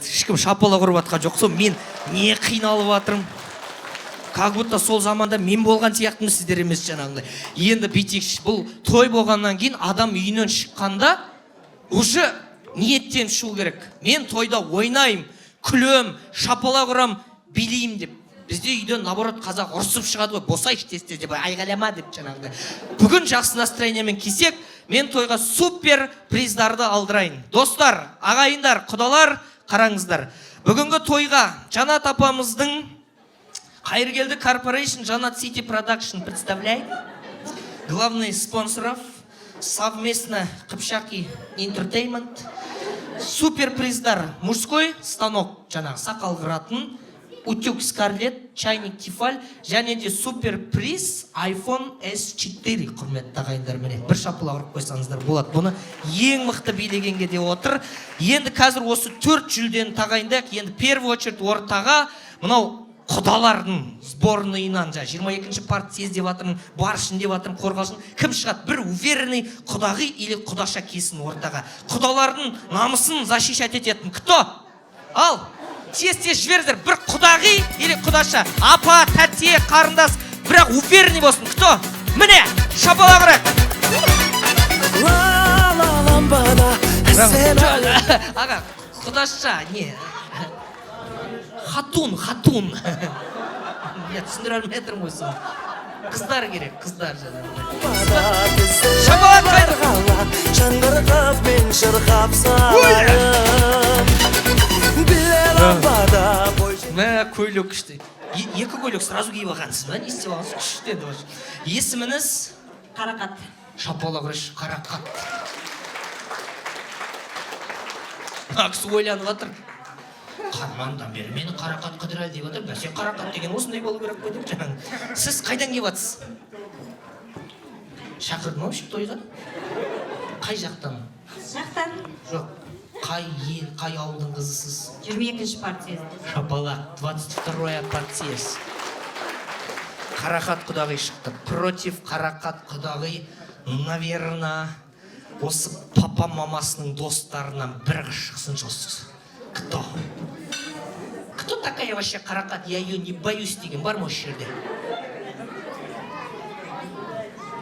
ешкім шапалақ ұрып жатқан жоқ. Сол мен не қиналып жатырмын. Как будто сол заманда мен болған сияқтымын, сіздер емес жаңағындай. Енді бүйтейікші, бұл той болғаннан кейін адам үйінен шыққанда уже ниеттен шығу керек. Мен тойда ойнайым, күлем, шапалақ ұрам, билеймін деп. Бізде үйден наоборот қазақ ұрсып шығады ғой, босайшы тез деп айғайлама деп жаңағыдай. Бүгін жақсы настроениемен келсек, мен тойға супер приздарды алдырайын. Достар, ағайындар, құдалар, қараңыздар. Бүгінгі тойға Жанат апамыздың Қайыргелді Corporation, Жанат City Production представляет. Главный спонсоров совместно Қыпшақи Entertainment. Супер приздар мужской станок, жаңағы сақал қыратын, утюг Скарлет, чайник Тифаль, және де супер приз iPhone S4. Құрметті ағайындар, міне бір шапалақ ұрып қойсаңыздар болады. Бұны ең мықты билегенге де отыр. Енді қазір осы 4 жүлдені тағайындайық. Енді первый очередь ортаға мынау құдалардың сборныйынан, 22-ші партия деп жатырмын, баршын деп жатырмын, қорғалшын. Кім шығады? Бір уверенный құдағи или құдаша келсін ортаға. Құдалардың намысын защищать ететін. Кто? Ал, тез-тез жіберіңдер. Бір құдағи или құдаша. Апа, тәте, қарындас, бірақ уверенный болсын. Кто? Міне, шапалақ ұрайық. Аға, құдаша, не? Хатун. Я түсіндір әлмей әтірім қойсын. Қыздар керек, қыздар жаңағы. Шапалақ қайдық. Шаңғырғап мен шырқап сайын. Білер апада бойшы. Мә, көйлек күшті. Екі көйлек сразу киіп алғансыз ба? Не істеп алғансыз? Күшті еді баш. Есіміңіз? Қарақат. Шапалақ ұрайшы, Қарақат. Ақсы ойланып жатыр. Қармандан бері мені Қарақат қыдырай деп отыр. Бәсе Қарақат деген осындай болу керек қой деп жаңағы. Сіз қайдан келіп жатсыз? Шақырдым ау тойға? Қай жақтан? Жақтан? Жоқ. Қай ел, қай ауылдың қызысыз? 22-ші партия. Шапалақ, 22-я партиясы. Қарақат құдағи шықты. Против Қарақат құдағи, наверное, осы папа мамасының достарынан бір шықсын жосыз. Кто? Кто такая вообще Қарақат? Я ее не боюсь деген бар ма осы жерде?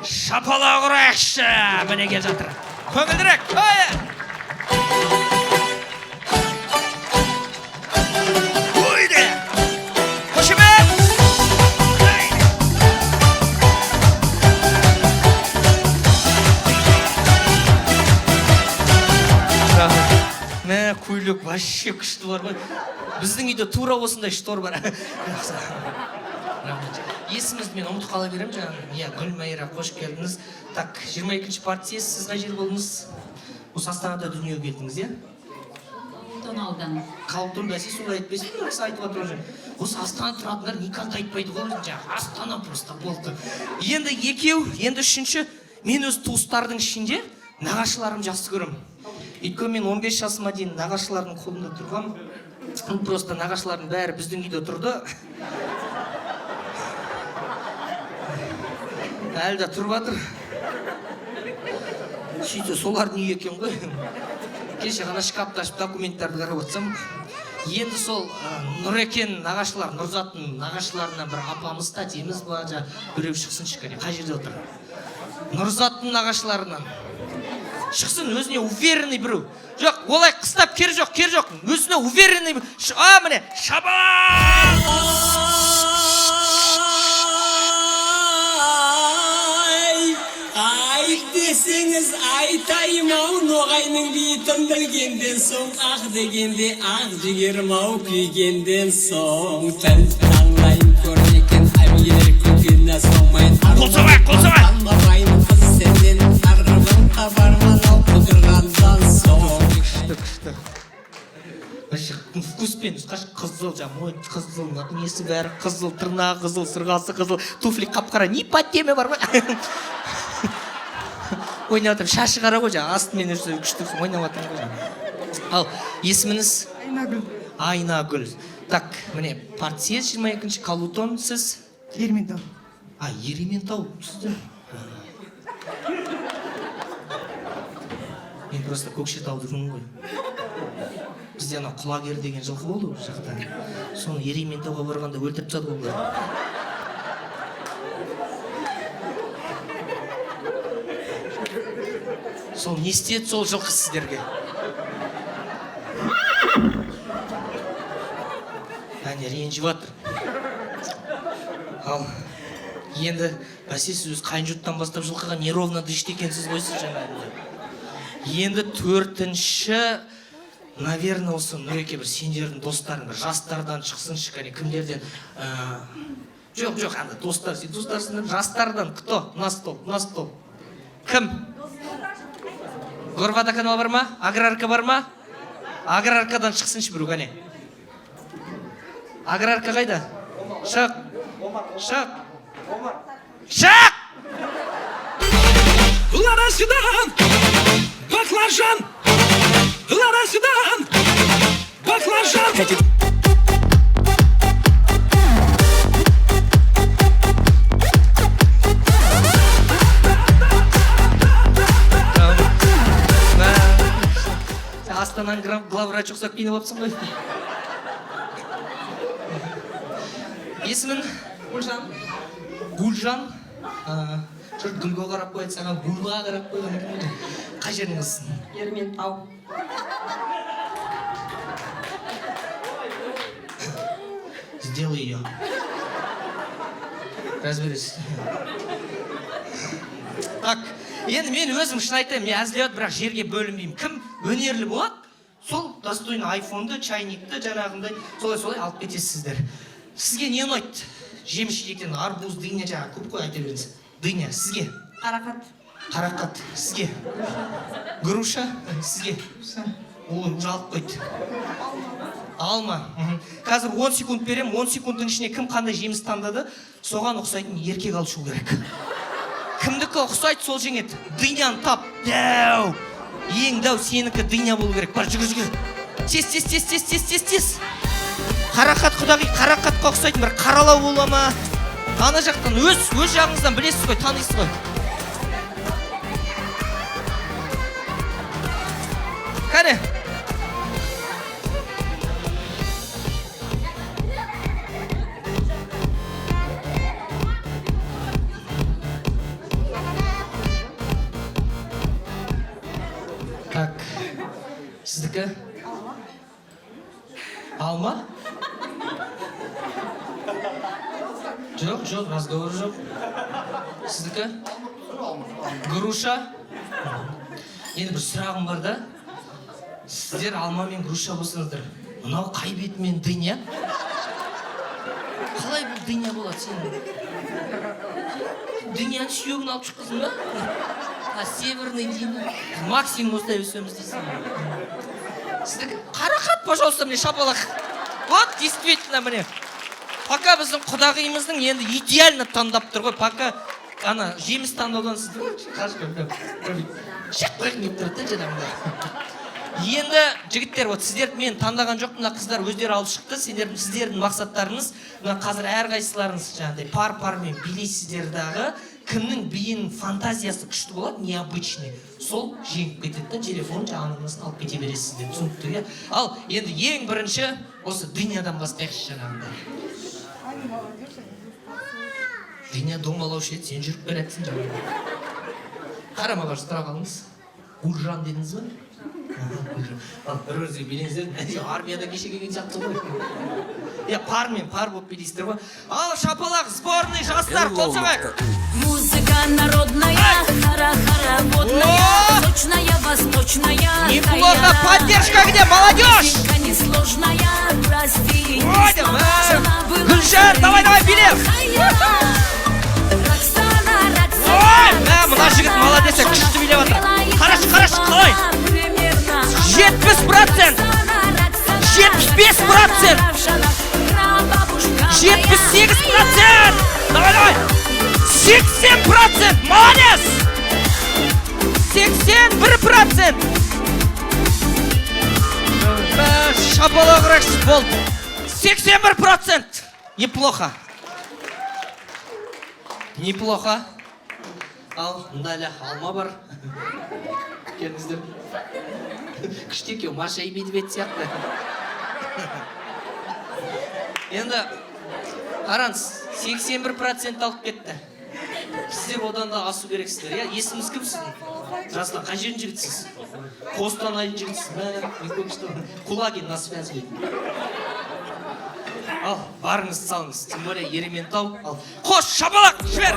Шапалақ ұрайықшы! Міне кел жатыр. Көңілдірек! Ойды! Қошемет! Мә, көйлек вообще күшті бар ғой. Біздің үйде тура осындай штор бар. Есімізді мен ұмытып қала берем жаңағы. Гүлмайра, қош келдіңіз. Так, 22-ші партия, сіз қай жер болдыңыз? Осы Астанада дүниеге келдіңіз, е? Тоналдан. Қалдым бәсе солай айтпайсың, бірақ айтып отыр уже. Осы Астана тұратындар никогда айтпайды ғой, жаңағы Астана просто болды. Енді екеу, енді үшінші, мен өз туыстардың ішінде нағашыларым жақсы көрем. Өйткені мен 15 жасыма дейін нағашылардың қолында тұрғам. Просто нағашылардың бәрі біздің үйде тұрды. Әлі де тұрып жатыр. Сөйтсе солардың үйі екен ғой. Кеше ғана шкафты ашып документтарды қарап отырсам, енді сол Нұрекен нағашылар, Нұрзаттың нағашыларынан бір апамыз, тәтеміз ба, біреу шықсын шыққан. Қай жерде отыр? Нұрзаттың нағашыларынан шықсын, өзіне уверенный біреу. Жоқ, олай қыстап кер жоқ. Өзіне уверенный біреу. Міне, шабалақ! Десеңіз айтайым ау, ноғайның бейітін білгенден соң, ақ дегенде ақ жігерім ау, күйгенден соң. Таңлайын көрнекен әмелер күлгенде соңмайын. Қол Алмағайын қыз сенден арғын қабарман ау, құдырғандан соң. Күшті. Вкуспен қызыл, мой қызыл, несі бәрі қызыл, тырнағы қызыл, сырғасы қызыл, туфли қап-қара, не подтеме бар ғой. Ойнап отырмын, шашы қара ғой, астымен өсі күшті ойнап отырмын ғой. Ал, есіміңіз? Айнагүл. Айнагүл. Так, міне, партия 22-ші, Қалутон, сіз? Ерейментау. Ерейментау, сізді? Мен просто Көкшетаудың ғой. бізде ана құлагер деген жылқы болды ол жақта. Соны Ерейментауға барғанда өлтіріп тастады ғой бұлар. Сол не істеді сол жылқы сіздерге? Әне ренжіп жатыр. Ал енді бәсе сіз қайын жұрттан бастап жылқыға неровно дышты екенсіз ғой сіз жаңағыда. Енді төртінші, наверное, осы Нұреке бір сендердің достарың бір жастардан шықсыншы, кәне кімдерден? Жоқ, анда достар, сен достарсың, жастардан кто? На стол. Кім? Горводоканал бар ма? Аграрка бар ма? Аграркадан шықсыншы біреу, кәне. Аграрка қайда? Шық! Ларасыдан баклажан, ларасыдан баклажан. Астананың главврачы ұқсап киініп алыпсың ғой. Есімін? Гүлжан. Жұрт гүлге қарап қойды, саған гүлға қарап қойған екен ғой. Қай жеріңізсің? Ерейментау. Сделай ее. Разберись. Так, енді мен өзім шын айтайын, мен әзілет, бірақ жерге бөлінбеймін. Кім өнерлі болады, сол достойны айфонды, чайникті, жаңағындай, солай алып кетесіздер. Сізге не ұнайды? Жеміс жидектен арбуз, дыня, жаңа көп қой айта беріңіз. Дыня, сізге? Қарақат, сізге? Груша, сізге? Ол жалып қойды. Алма. Қазір 10 секунд берем, 10 секундтың ішіне кім қандай жеміс таңдады, соған ұқсайтын еркек алып шығу керек. Кімдікі ұқсайды, сол жеңеді. Дыняны тап. Дәу. Ең дәу сенікі дыня болу керек. Бар, жүгір. Тез. Қарақат құдағи, қарақатқа ұқсайтын бір қаралау бола ма? Ана жақтан өз жағыңыздан білесіз ғой, танисыз ғой. Кәне. Так, сіздікі? Алма? Жоқ, разговор жоқ. Сіздікі? Груша? Енді бір сұрағым бар да. Сіздер алма мен груша болсаңыздар, мынау қай бетімен дыня? Қалай бұл дыня болады сенің? Дыняның сүйегін алып шыққызын ба? Северный дыня. Максимум осылай өсеміз дейсің. Сіздікі? Қарақат, пожалуйста, мне шапалақ. Вот, действительно, мне. Пока біздің құдағиымыздың енді идеально таңдап тұр ғой. Пока ана жеміс таңдаудан сізді шық қойғын кеп тұрды жаңағыда. Енді жігіттер, сіздерді мен таңдаған жоқпын, мына қыздар өздері алып шықты. Сіздердің мақсаттарыңыз, мына қазір әрқайсыларыңыз жаңағыдай пар-пармен билейсіздер дағы. Кімнің биінің фантазиясы күшті болады, необычный. Сол жеңіп кетеді, телефон жағаныңызды алып кете бересіздер. Түсінікті, ал енді ең бірінші осы дынядан бастайықшы жаңағыда. Дыня домалаушы еді, сен жүріп берәтсің жаңағыда. Қарама бар, сұрақ алыңыз. Гүлжан дедіңіз ба? Бір өзіге билеңіздер, армияда кеше келген сияқты ғой. Пар болып билейсіздер ғой. Ал шапалақ, сборный жастар, қол соғайық. Музыка народная, хороводная, сочная, восточная. Неплохо, поддержка где, молодежь? Несложная, прости. Гүлжан, давай, билем. Мына жігіт молодец, күшті билеп жатыр. Қараш, қалай? 70%, 75%, 78%, давай, 80%, молодец, 81%. Шапалақ рақшы болды, 81%, неплохо. Ал, мында әлі алма бар. Келіңіздер. күшті екен, Маша и Медведь сияқты. Енді қараңыз, 81% алып кетті. Сіздер одан да асу керексіздер, иә? Есіміз кім сіздің? Жасла, қай жердің жігітсіз? Қостанайдың жігітсіз. Кулагин на связи. Ал, барыңыз салыңыз, тем более Ерейментау. Ал, қош, шапалақ, жібер!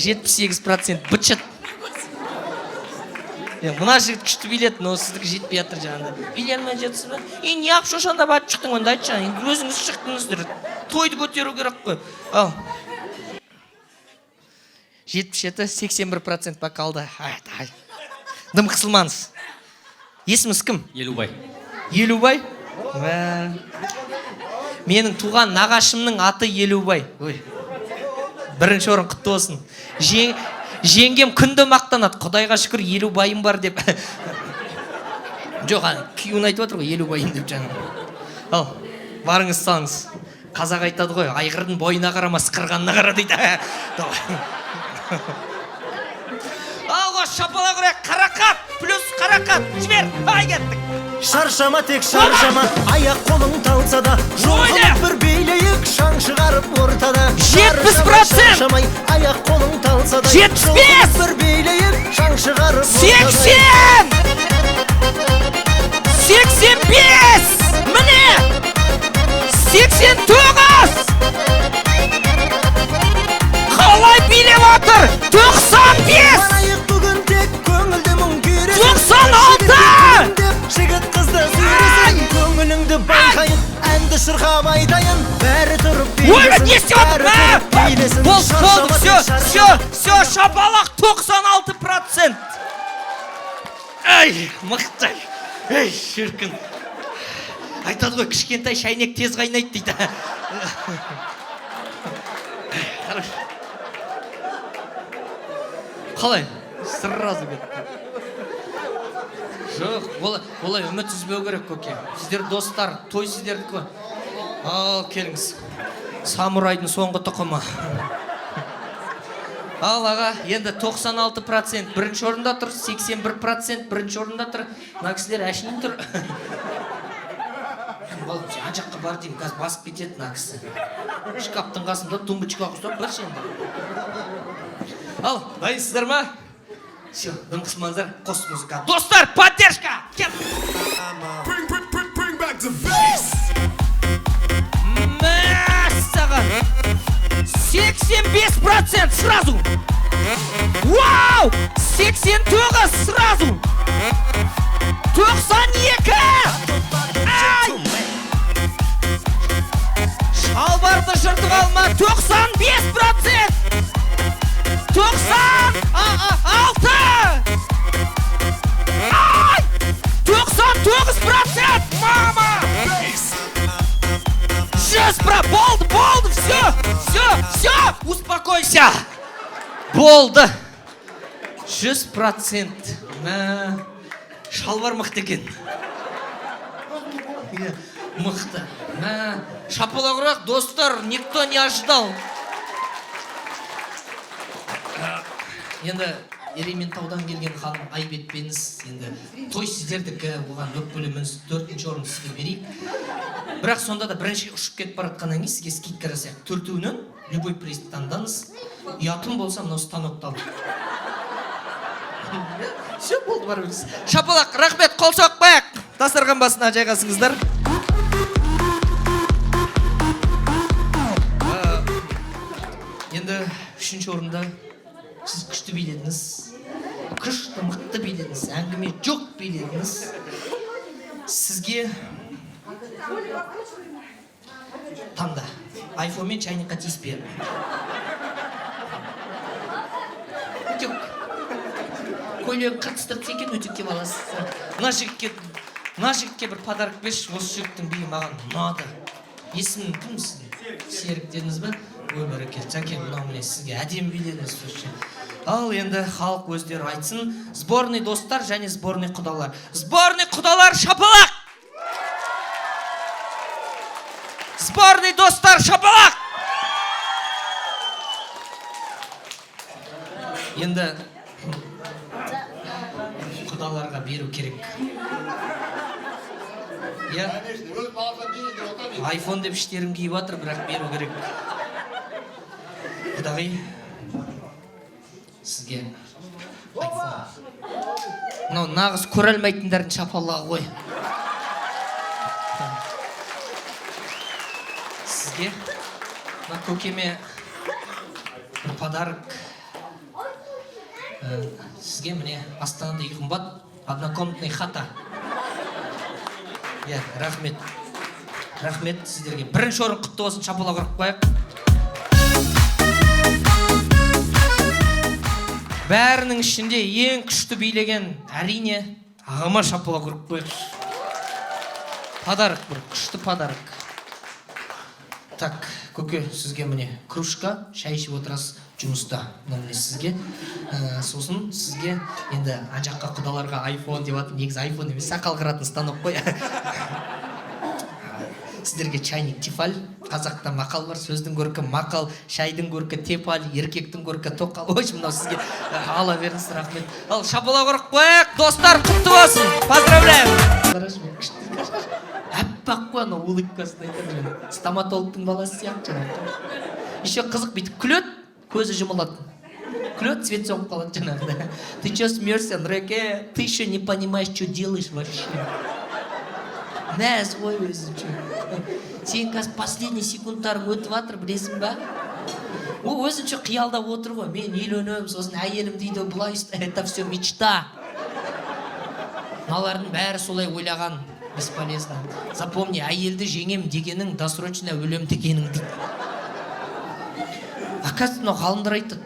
Жетпіс 8% бычыт. Мына жігіт күшті билет, но сіздікі жетпей жатыр жаңағыда. Билермен жетсіз бе? Не ақ шошанда батып шықтың онда айтшы, өзіңіз шықтыңыздар. Тойды көтеру керек қой. Ал. 77-81% бақ қалды. Дым қысылмаңыз. Есіміз кім? Елубай. Елубай? Менің туған нағашымның аты Елубай. Бірінші орын құтты болсын. Жеңгем күнді мақтанады. Құдайға шүкір Елубайым бар деп. Жоқ, күйеуін айтып отыр ғой, Елубайым деп жаңа. Ал, барыңыз салыңыз. Қазақ айтады ғой, айғырдың бойына қарама, сықырғанына қара дейді. Алға шапала құрайық, қарақат, плюс қарақат, жібер, ай кеттік. Шаршама тек шаршама, аяқ қолың талса да, жоғылып бір билейік, шаң шығарып ортада. 70%! Шаршамай, аяқ қолың талса да, 75! жоғылып бір билейік, шаң шығарып ортада. 80! 85! Міне! 89! Қалай билеп отыр? 95! Барайық бүгін тек көңілді мұң күйресін. 96! Жігіт қызды сүйресін, көңіліңді байқайын, әнді шырқап айтайын, бәрі тұрып билесін, билесін. Болды, все, шапалақ 96%. Ай, мықты. Ей, шіркін. Айтады ғой, кішкентай шайнек тез қайнайды дейді. Қалай? Сразу кетті. Жоқ, олай үміт үзбеу керек көке. Сіздер достар, той сіздердікі. Ал, келіңіз. Самурайдың соңғы тұқымы. Ал, аға, енді 96% бірінші орында тұр, 81% бірінші орында тұр. Мына кісілер әшейін тұр. Бұл жан жаққа бар деймін, қазір басып кетеді мына кісі. Шкаптың қасында тумбочка құстап бір шенді. Ал, дайынсыздар ма? Все, дым қысмаңыздар, қос музыка. Достар, поддержка! Кет! Мәссаған! 85% сразу! Вау! 89 сразу! 92! Ай! Шалбарды жыртып алма! 95%! 96! Ай! 99%! Мама! 100%! Болды! Все! Успокойся! Болды! 100%! Шалбар мықты екен. Мықты. Шапалақ ұрайық, достар, никто не ожидал. Енді Ерейментаудан келген ханым Айбетпеніз, енді той сіздердікі, оған өкпіліміз 4-ші орын сізге берейік. Бірақ сонда да бірінші ұшып кетіп баратқаннан кейін сізге скидка жасайық. 4-інің любой приз таңдаңыз. Ұятым болса мынау станоктан. Все болды барыңыз. Шапалақ, рахмет, қол соқпайық. Дастархан басына жайғасыңыздар. Енді 3-ші орында сіз күшті биледіңіз. Күшті, мықты биледіңіз. Әңгіме жоқ биледіңіз. Сізге таңда айфонмен чайникқа тиіспе. Өтек көйлегін қатыстырып екен өтекке баласы. Мына жігітке бір подарок берші, осы жігіттің биі маған ұнады. Есімің кім сіздің? Серік дедіңіз бе? Ой бәрекелді, жәке, мынау міне сізге әдемі биледіңіз. Ал енді халық өздері айтсын. Сборный достар және сборный құдалар. Сборный құдалар шапалақ! Сборный достар шапалақ! Енді құдаларға беру керек. Айфон деп іштерін киіп атыр, бірақ беру керек. Құдағи, сізге айфон. Мынау нағыз көре алмайтындардың шапалағы ғой. Сізге мына көкеме бір подарок. Сізге міне Астанада үй қымбат, однокомнатный хата. Рахмет. Рахмет сіздерге. Бірінші орын құтты болсын, шапалақ ұрып қояйық. Бәрінің ішінде ең күшті билеген әрине ағама шапалақ ұрып қояйық. Подарок бір, күшті подарок. Так, көке, сізге міне кружка, шай ішіп отырасыз жұмыста. Міне сізге. Сосын сізге енді ан жаққа құдаларға айфон деп атын, негізі айфон емес, сақал қыратын станок қой. Сіздерге чайник тефаль, қазақта мақал бар, сөздің көркі мақал, шайдың көркі тефаль, еркектің көркі тоқал. Ой, мынау сізге ала беріңіз, рахмет. Ал шапалақ ұрып қояйық, достар, құтты болсын. Поздравляем. Әппақ қой, анау улыбкасын айтады. Стоматологтың баласы сияқты. Еще қызық бүйтіп күлет, көзі жұмылады. Клет, цвет соғып қалады жаңағыда. Ты че смеешься, Нұреке? Ты еще не понимаешь, что делаешь вообще. Нәз ғой өзің че. Сен қазір последний секундтарың өтіп атыр, білесің ба? Ол өзінше қиялдап отыр ғой. Мен үйленем, сосын әйелім дейді, бұлай это все мечта. Мыналардың бәрі солай ойлаған, бесполезно. Запомни, әйелді жеңем дегенің, досрочно өлем дегенің дейді. Оказывается, ғалымдар айтты,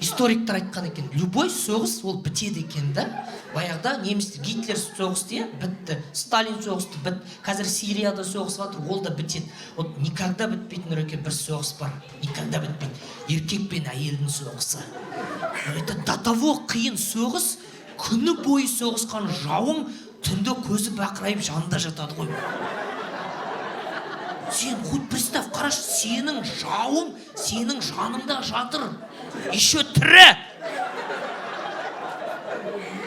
историктер айтқан екен, любой соғыс ол бітеді екен да. Баяғыда немістер Гитлер соғысты, бітті. Сталин соғысты, бітті. Қазір Сирияда соғыс жатыр, ол да бітеді. Вот никогда бітпейтін Нұреке бір соғыс бар. Никогда бітпейді. Еркек пен әйелдің соғысы. Это до того қиын соғыс, күні бойы соғысқан жауың түнде көзі бақырайып жанында жатады ғой. Сен хоть представь, қараш, сенің жауың сенің жаныңда жатыр. Еще тірі.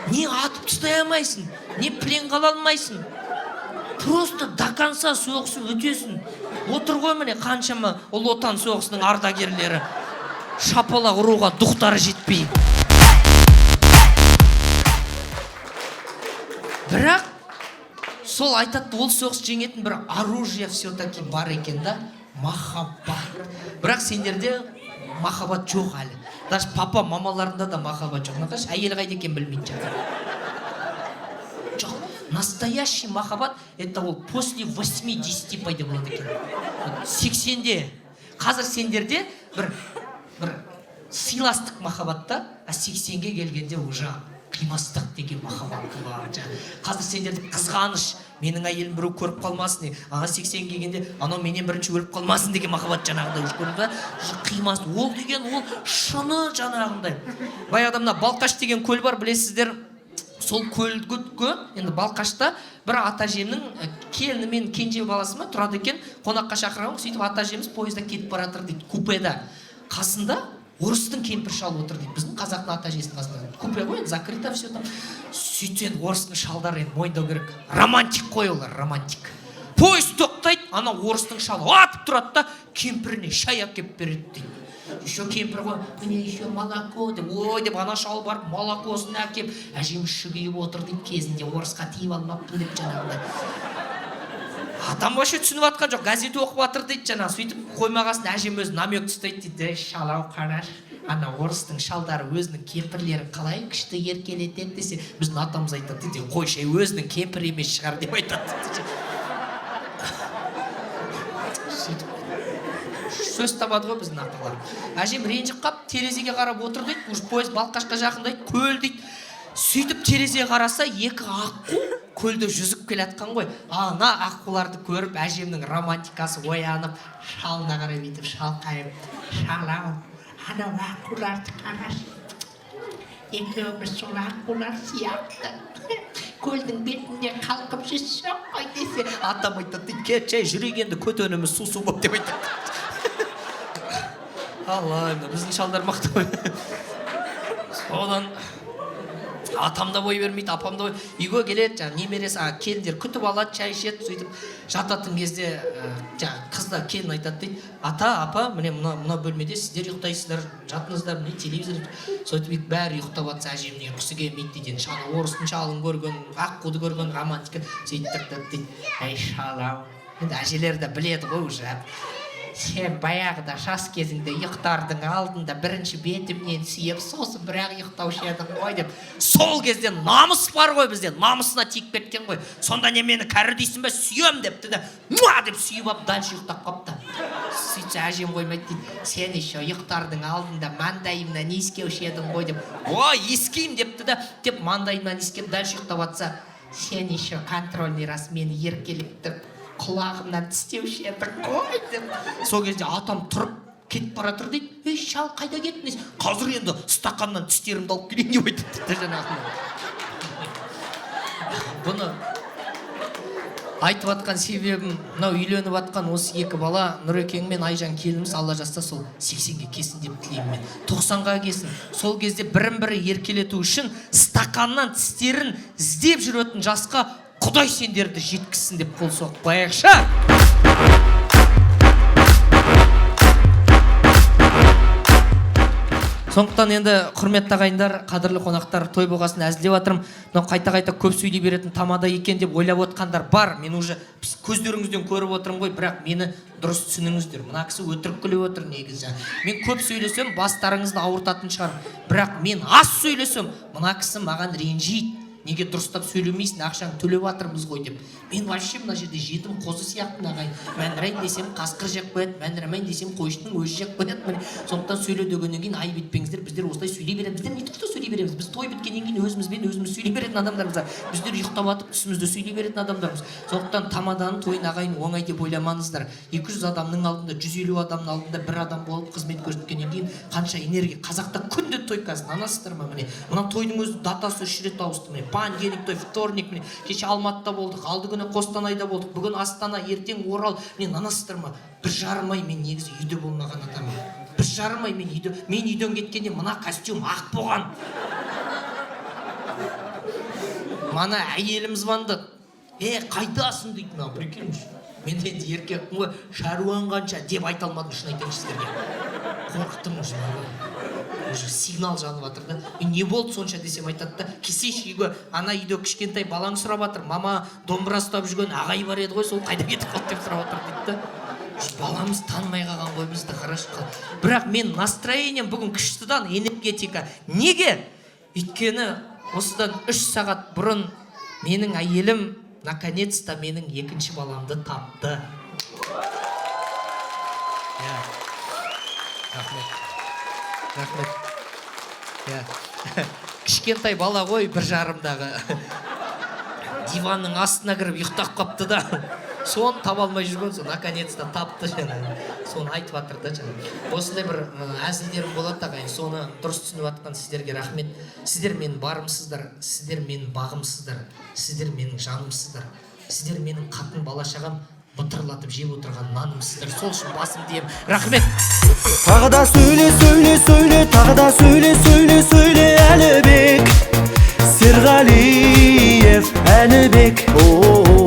Не атып тастай алмайсың, не плен қала алмайсың. Просто до конца соғысып өтесің. Отыр ғой міне қаншама ұлы отан соғысының ардагерлері. Шапалақ ұруға дұқтары жетпей. Бірақ сол айтады, ол соғыс жеңетін бір оружие все-таки бар екен да, махаббат. Бірақ сендерде махаббат жоқ әлі. Даже папа, мамаларында да махаббат жоқ. Нақаш, әйел қайда екен білмейді жатыр. Жоқ, настоящий махаббат, это ол после 80 пайда болады екен. 80-де. Қазір сендерде бір сыйластық махаббатта, а 80-ге келгенде уже қимастық деген махаббат бар. Қазір сендерде қызғаныш, менің әйелім біреу көріп қалмасын, аға 80 келгенде анау менен бірінші өліп қалмасын деген махаббат жаңағыдай көрді. Қимас, ол деген ол шыны жаңағындай. Баяғыда мына Балқаш деген көл бар, білесіздер. Сол көлге, енді Балқашта бір ата-әжемнің келіні мен кенже баласы ма тұрады екен, қонаққа шақырған, сөйтіп ата-әжеміз пойызда кетіп бара жатыр дейді, купеда. Қасында орыстың кемпір шалы отыр дейді, біздің қазақтың ата-әжесінің қасында. Купе ғой, закрыто все там. Сөйтсе орыстың шалдары енді мойындау керек. Романтик қой олар, романтик. Пойыз тоқтайды, ана орыстың шалы атып тұрады да, кемпіріне шай әкеп береді дейді. Еще кемпір ғой, міне еще молоко деп, ой деп ана шал барып молокосын әкеп, әжем шүгейіп отыр дейді, кезінде орысқа тиіп алмаппын деп жаңағыдай. Адам вообще түсініп атқан жоқ, газет оқып атыр дейді жаңағы, сөйтіп қоймағасын әжем өзі намек тастайды дейді, шалау қараш, ана орыстың шалдары өзінің кемпірлерін қалай күшті еркелетеді десе, біздің атамыз айтады дейді, қой шай өзінің кемпірі емес шығар деп айтады дейді. сөз табады ғой біздің апалар. Әжем ренжіп қап, терезеге қарап отыр дейді, уж поезд балқашқа жақындайды, көл дейді. Сөйтіп терезеге қараса, екі аққу көлде жүзіп келатқан ғой. Ана аққуларды көріп, әжемнің романтикасы оянып, шалына қарай бүйтіп шалқайып, шалау, анау аққуларды қарашы. Екеуміз сол аққулар сияқты көлдің бетінде қалқып жүрсек қой десе, атам айтады, кетші жүрегенді көтөніміз су боп деп айтады. Алла, біздің шалдар мықты ғой. Содан атам да бой бермейді, апам да бой. Үйге келеді, жаңа немересі, келіндер күтіп алады, шай ішеді, сөйтіп жататын кезде қызда келін айтады дейді, ата, апа, міне мына бөлмеде сіздер ұйықтайсыздар, жатыңыздар, міне телевизор. Сөйтіп бәрі ұйықтап жатса, әжемнің ұйқысы келмейді дейді. Шала орыстың шалын көрген, аққуды көрген, романтика сөйтіп дейді. Әй шалау, енді әжелер де біледі ғой уже. Сен баяғыда жас кезіңде ұйықтардың алдында бірінші бетімнен сүйеп, сосын бірақ ұйықтаушы едің ғой деп. Сол кезде намыс бар ғой бізде, намысына тиіп кеткен ғой. Сонда не мені кәрі дейсің бе, сүйем депті де, муа деп сүйіп алып дальше ұйықтап қапты. Сөйтсе әжем қоймайды дейді, сен еще ұйықтардың алдында маңдайымнан иіскеуші едің ғой деп. Ой, иіскеймін депті де, деп маңдайымнан иіскеп дальше ұйықтап жатса, сен еще контрольный раз мені еркеліктіріп құлағымнан тістеуші едің ғой деп. Сол кезде атам тұрып кетіп бара жатыр дейді. Ей шал, қайда кеттіңіз? Қазір енді стақаннан тістерімді алып келейін деп айтады жаңағы. Бұны айтып жатқан себебім, мынау үйленіп жатқан осы екі бала, Нұрекең мен Айжан келініміз, Алла жазса сол 80-ге келсін деп тілеймін мен. 90-ға келсін. Сол кезде бірін-бірі еркелету үшін стақаннан тістерін іздеп жүретін жасқа Құдай сендерді жеткізсін деп қол соғып қояйықшы. Сондықтан енді құрметті ағайындар, қадірлі қонақтар, той болғасын әзілдеп жатырмын. Мынау қайта-қайта көп сөйлей беретін тамада екен деп ойлап отқандар бар. Мен уже көздеріңізден көріп отырмын ғой, бірақ мені дұрыс түсініңіздер. Мына кісі өтірік күліп отыр негізі. Мен көп сөйлесем, бастарыңызды ауыртатын шығар. Бірақ мен аз сөйлесем, мына кісі маған ренжиді. Неге дұрыстап сөйлемейсің, ақшаң төлеп жатырмыз ғой деп. Мен вообще мына жерде жетім қозы сияқты ағайын. Мәнірайын десем қасқыр жеп қояды, мәнірамайын десем қойшының өзі жеп қояды. Сондықтан сөйле дегеннен кейін айып етпеңіздер, біздер осылай сөйлей береміз. Біздер не тұқты сөйлей береміз. Біз той біткеннен кейін өзімізбен өзіміз сөйлей беретін адамдармыз. Біздер ұйықтап жатып түсімізді сөйлей беретін адамдармыз. Сондықтан тамаданың тойын ағайын оңай деп ойламаңыздар. 200 адамның алдында, 150 адамның алдында бір адам болып қызмет көрсеткеннен кейін қанша энергия. Қазақта күнде той қазір, анасыздар ма міне. Мына тойдың өзі датасы 3 рет ауысты міне. Понедельник той, вторник міне. Кеше Алматыда болдық, алды күні Қостанайда болдық, бүгін Астана, ертең Орал. Міне нанасыздар ма? 1,5 ай мен негізі үйде болмаған адаммын. 1,5 ай мен үйден кеткенде мына костюм ақ болған. Мана әйелім звондады. Қайдасың дейді мына, прикиньші. Мен енді еркекпін ғой, шаруаң қанша деп айта алмадым, шын айтайын сіздерге. Қорықтым уже. Уже сигнал жанып жатыр да. Не болды сонша десем айтады да, келсейші үйге, ана үйде кішкентай балаң сұрап жатыр. Мама домбыра ұстап жүрген ағай бар еді ғой, сол қайда кетіп қалды деп сұрап жатыр дейді да. Баламыз танымай қалған ғой бізді, қарашы. Бірақ мен настроением бүгін күштідан энергетика. Неге? Өйткені осыдан 3 сағат бұрын менің әйелім наконец-то менің екінші баламды тапты. Рахмет. Кішкентай бала ғой, 1,5-дағы. Диванның астына кіріп ұйықтап қапты да. Соны таба алмай жүрген, соны наконец-то тапты жаңағы. Соны айтып жатыр да жаңағы. Осындай бір әзілдерім болады ағайын. Соны дұрыс түсініп жатқан сіздерге рахмет. Сіздер менің барымсыздар, сіздер менің бағымсыздар, сіздер менің жанымсыздар, сіздер менің қатын бала-шағам бұтырлатып жеп отырған нанымсыздар. Сол үшін басым деймін. Рахмет. Тағы да сөйле, тағы да сөйле,